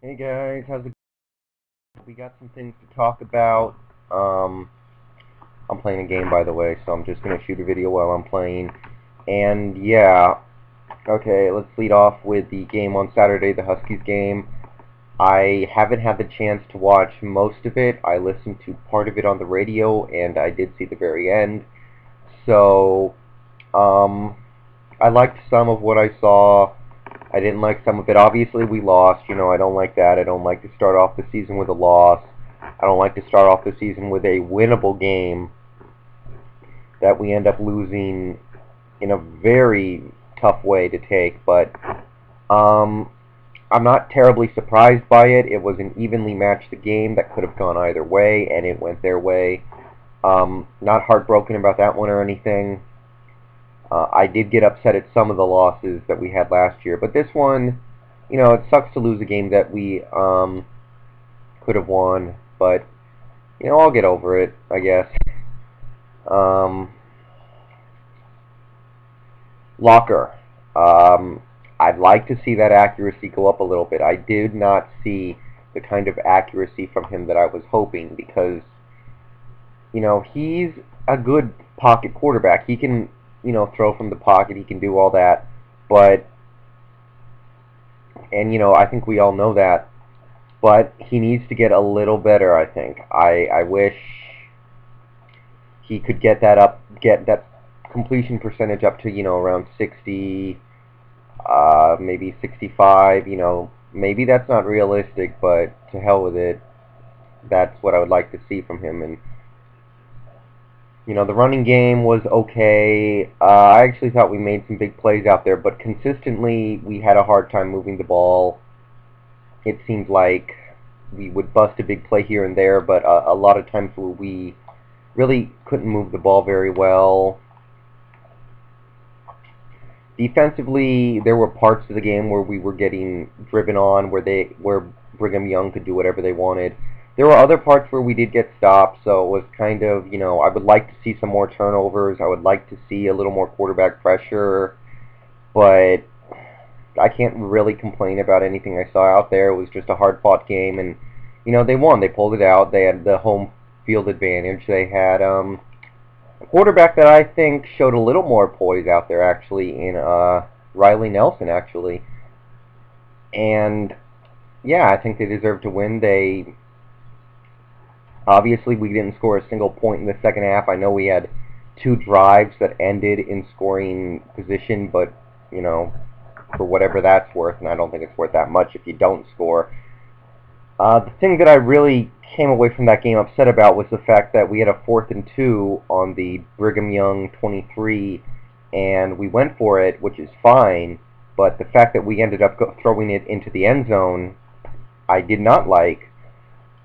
Hey guys, how's it going? We got some things to talk about. Um, I'm playing a game by the way, so I'm just gonna shoot a video while I'm playing. And yeah, okay, let's lead off with the game on Saturday, the Huskies game. I haven't had the chance to watch most of it. I listened to part of it on the radio, and I did see the very end. So, um, I liked some of what I saw. I didn't like some of it. Obviously, we lost. I don't like that. I don't like to start off the season with a loss. I don't like to start off the season with a winnable game that we end up losing in a very tough way to take. But um, I'm not terribly surprised by it. It was an evenly matched game that could have gone either way, and it went their way. Not heartbroken about that one or anything. I did get upset at some of the losses that we had last year, but this one, it sucks to lose a game that we could have won, but I'll get over it, I guess. Um, Locker. Um, I'd like to see that accuracy go up a little bit. I did not see the kind of accuracy from him that I was hoping because he's a good pocket quarterback. He can throw from the pocket. He can do all that, but I think we all know that. But he needs to get a little better. I think. I wish he could get that completion percentage up to around 60, maybe 65. Maybe that's not realistic, but to hell with it. That's what I would like to see from him. And the running game was okay. I actually thought we made some big plays out there, but consistently we had a hard time moving the ball. It seemed like we would bust a big play here and there, but a lot of times we really couldn't move the ball very well. Defensively, there were parts of the game where we were getting driven on, where Brigham Young could do whatever they wanted. There were other parts where we did get stopped, so it was kind of, I would like to see some more turnovers. I would like to see a little more quarterback pressure, but I can't really complain about anything I saw out there. It was just a hard-fought game, and they won. They pulled it out. They had the home field advantage. They had a quarterback that I think showed a little more poise out there, actually, in Riley Nelson, actually. And yeah, I think they deserve to win. They obviously we didn't score a single point in the second half. I know we had two drives that ended in scoring position, but for whatever that's worth, and I don't think it's worth that much if you don't score. The thing that I really came away from that game upset about was the fact that we had a 4th and 2 on the Brigham Young 23, and we went for it, which is fine, but the fact that we ended up throwing it into the end zone, I did not like,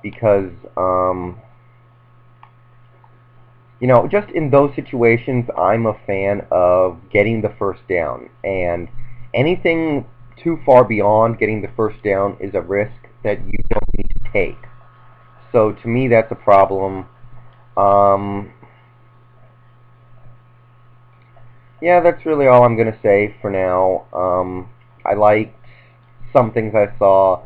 because, just in those situations, I'm a fan of getting the first down, and anything too far beyond getting the first down is a risk that you don't need to take. So to me, that's a problem. Um, yeah, that's really all I'm gonna say for now. I liked some things I saw.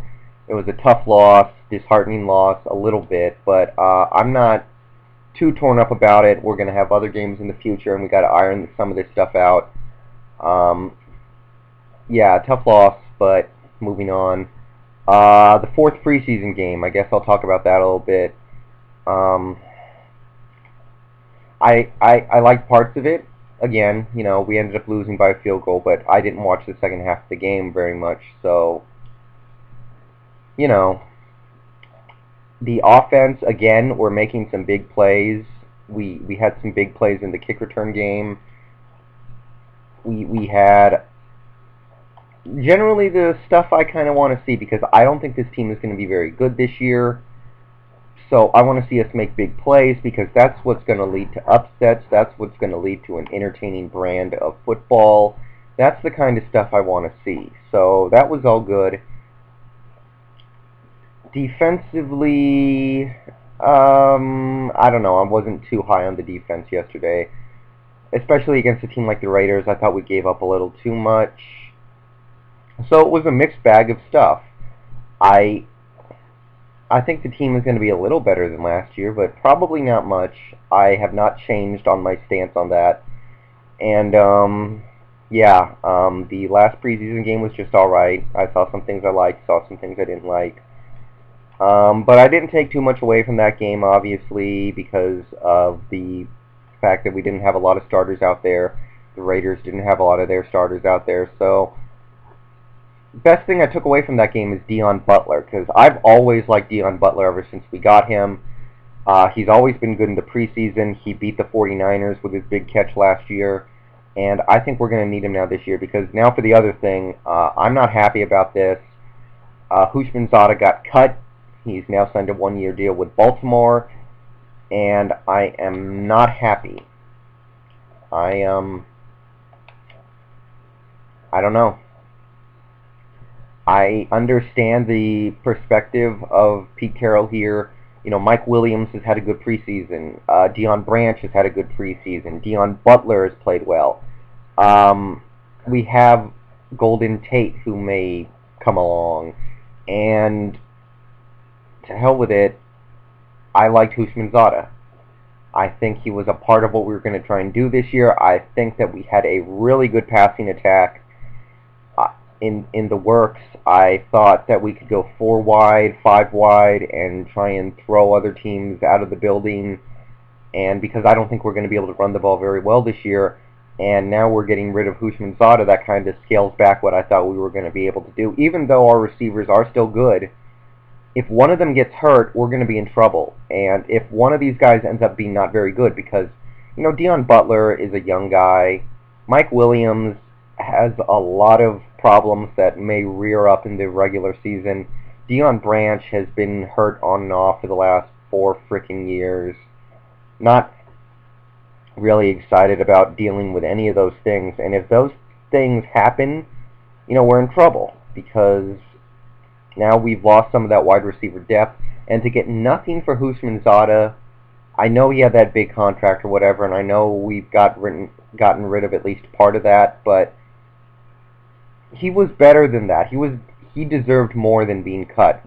It was a tough loss, disheartening loss, a little bit, but I'm not too torn up about it. We're gonna have other games in the future, and we got to iron some of this stuff out. Um, yeah, tough loss, but moving on. The fourth preseason game. I guess I'll talk about that a little bit. Um, I liked parts of it. Again, we ended up losing by a field goal, but I didn't watch the second half of the game very much. So, you know, the offense again, we're making some big plays. We had some big plays in the kick return game. We had generally the stuff I kind of want to see because I don't think this team is going to be very good this year. So I want to see us make big plays because that's what's going to lead to upsets. That's what's going to lead to an entertaining brand of football. That's the kind of stuff I want to see. So that was all good. Defensively, I don't know. I wasn't too high on the defense yesterday, especially against a team like the Raiders. I thought we gave up a little too much. So it was a mixed bag of stuff. I think the team is going to be a little better than last year, but probably not much. I have not changed on my stance on that. And, yeah, the last preseason game was just alright. I saw some things I liked, saw some things I didn't like. But I didn't take too much away from that game, obviously, because of the fact that we didn't have a lot of starters out there. The Raiders didn't have a lot of their starters out there, so best thing I took away from that game is Deion Butler, because I've always liked Deion Butler ever since we got him. He's always been good in the preseason. He beat the 49ers with his big catch last year, and I think we're going to need him now this year, because now for the other thing, I'm not happy about this. Hushmanzada got cut. He's now signed a one-year deal with Baltimore, and I am not happy. I don't know. I understand the perspective of Pete Carroll here. You know, Mike Williams has had a good preseason. Deion Branch has had a good preseason. Deion Butler has played well. We have Golden Tate, who may come along. And to hell with it, I liked Hushmanzada. I think he was a part of what we were going to try and do this year. I think that we had a really good passing attack in the works. I thought that we could go 4 wide, 5 wide, and try and throw other teams out of the building. And because I don't think we're going to be able to run the ball very well this year, and now we're getting rid of Hushmanzada, that kind of scales back what I thought we were going to be able to do. Even though our receivers are still good, if one of them gets hurt, we're going to be in trouble. And if one of these guys ends up being not very good, because, you know, Deion Butler is a young guy. Mike Williams has a lot of problems that may rear up in the regular season. Deion Branch has been hurt on and off for the last 4 freaking years. Not really excited about dealing with any of those things. And if those things happen, you know, we're in trouble, because now we've lost some of that wide receiver depth. And to get nothing for Hushmanzada, I know he had that big contract or whatever, and I know we've gotten rid of at least part of that, but he was better than that. He deserved more than being cut.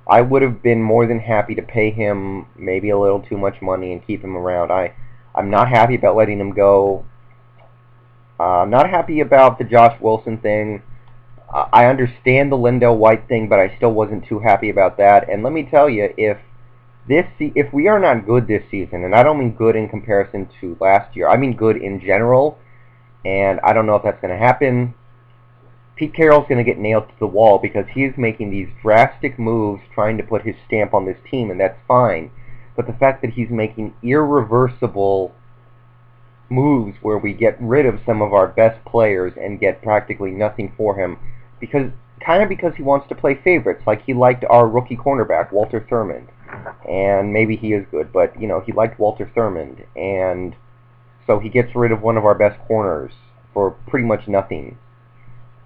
I would have been more than happy to pay him maybe a little too much money and keep him around. I'm not happy about letting him go. I'm not happy about the Josh Wilson thing. I understand the Lindell White thing, but I still wasn't too happy about that. And let me tell you, if we are not good this season, and I don't mean good in comparison to last year, I mean good in general, and I don't know if that's going to happen, Pete Carroll's going to get nailed to the wall, because he is making these drastic moves trying to put his stamp on this team, and that's fine. But the fact that he's making irreversible moves where we get rid of some of our best players and get practically nothing for him, because he wants to play favorites, like he liked our rookie cornerback, Walter Thurmond. And maybe he is good, but, you know, he liked Walter Thurmond, and so he gets rid of one of our best corners for pretty much nothing.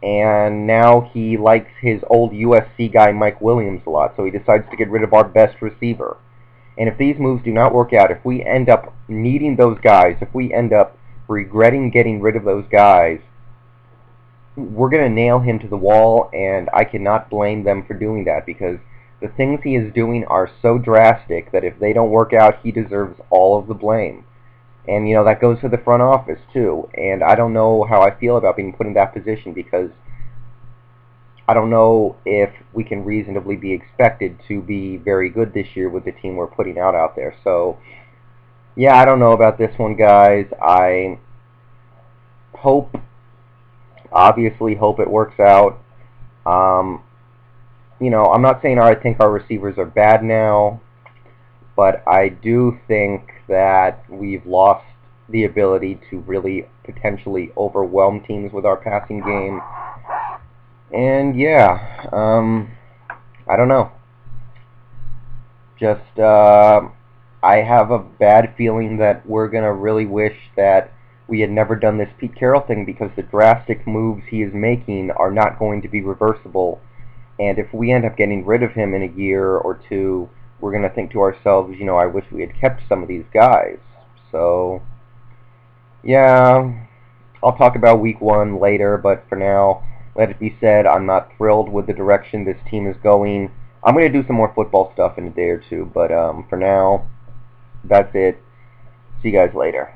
And now he likes his old USC guy, Mike Williams, a lot, so he decides to get rid of our best receiver. And if these moves do not work out, if we end up needing those guys, if we end up regretting getting rid of those guys, we're going to nail him to the wall, and I cannot blame them for doing that, because the things he is doing are so drastic that if they don't work out, he deserves all of the blame. And, you know, that goes to the front office, too. And I don't know how I feel about being put in that position, because I don't know if we can reasonably be expected to be very good this year with the team we're putting out there. So, yeah, I don't know about this one, guys. I obviously hope it works out. You know, I'm not saying I think our receivers are bad now, but I do think that we've lost the ability to really potentially overwhelm teams with our passing game. And yeah, I don't know. Just, I have a bad feeling that we're going to really wish that we had never done this Pete Carroll thing, because the drastic moves he is making are not going to be reversible. And if we end up getting rid of him in a year or two, we're going to think to ourselves, you know, I wish we had kept some of these guys. So, yeah, I'll talk about week 1 later, but for now, let it be said, I'm not thrilled with the direction this team is going. I'm going to do some more football stuff in a day or two, but for now, that's it. See you guys later.